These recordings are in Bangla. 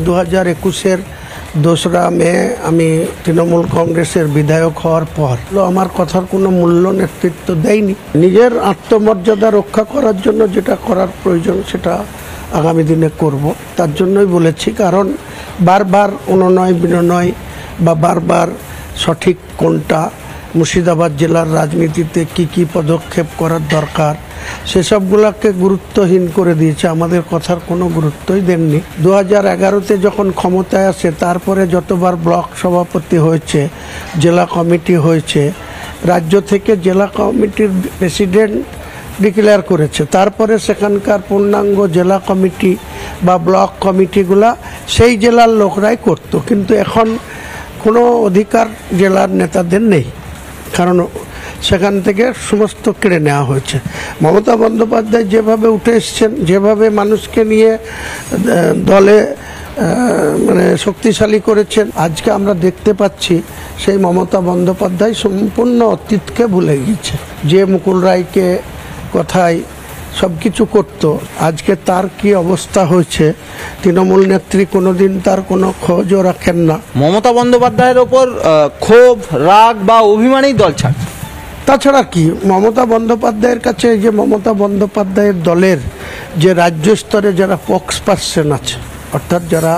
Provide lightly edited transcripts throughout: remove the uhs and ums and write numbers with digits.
2021-এর 2রা মে আমি তৃণমূল কংগ্রেসের বিধায়ক হওয়ার পর আমার কথার কোনো মূল্য নেতৃত্ব দেয়নি। নিজের আত্মমর্যাদা রক্ষা করার জন্য যেটা করার প্রয়োজন সেটা আগামী দিনে করব। তার জন্যই বলেছি, কারণ বারবার অনুনয় বিনয় বা বারবার সঠিক কোনটা, মুর্শিদাবাদ জেলার রাজনীতিতে কি পদক্ষেপ করার দরকার সেসবগুলোকে গুরুত্বহীন করে দিয়েছে। আমাদের কথার কোনো গুরুত্বই দেননি। 2011-তে যখন ক্ষমতায় আসে তারপরে যতবার ব্লক সভাপতি হয়েছে, জেলা কমিটি হয়েছে, রাজ্য থেকে জেলা কমিটির প্রেসিডেন্ট ডিক্লেয়ার করেছে, তারপরে সেখানকার পূর্ণাঙ্গ জেলা কমিটি বা ব্লক কমিটিগুলা সেই জেলার লোকরাই করত। কিন্তু এখন কোনো অধিকার জেলার নেতাদের নেই, কারণ সেখান থেকে সমস্ত কেড়ে নেওয়া হয়েছে। মমতা বন্দ্যোপাধ্যায় যেভাবে উঠে এসছেন, যেভাবে মানুষকে নিয়ে দলে শক্তিশালী করেছেন, আজকে আমরা দেখতে পাচ্ছি সেই মমতা বন্দ্যোপাধ্যায় সম্পূর্ণ অতীতকে ভুলে গিয়েছে। যে মুকুল রায়কে কথায় সব কিছু করতো, আজকে তার কি অবস্থা হয়েছে, তৃণমূল নেত্রী কোনোদিন তার কোনো খোঁজও রাখেন না। মমতা বন্দ্যোপাধ্যায়ের ওপর ক্ষোভ, রাগ বা অভিমানেই দল ছাড়। তাছাড়া কি, মমতা বন্দ্যোপাধ্যায়ের কাছে যে মমতা বন্দ্যোপাধ্যায়ের দলের যে রাজ্য স্তরে যারা পক্স পার্সন আছে, অর্থাৎ যারা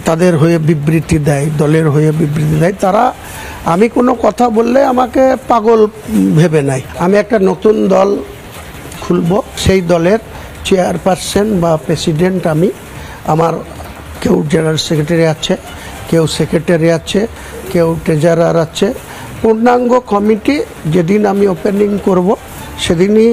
তাদের হয়ে বিবৃতি দেয়, দলের হয়ে বিবৃতি দেয়, তারা আমি কোনো কথা বললে আমাকে পাগল ভেবে নেয়। আমি একটা নতুন দল খুলব, সেই দলের চেয়ারপারসন বা প্রেসিডেন্ট আমি, আমার কেউ জেনারেল সেক্রেটারি আছে, কেউ সেক্রেটারি আছে, কেউ ট্রেজারার আছে, পূর্ণাঙ্গ কমিটি যেদিন আমি ওপেনিং করব সেদিনই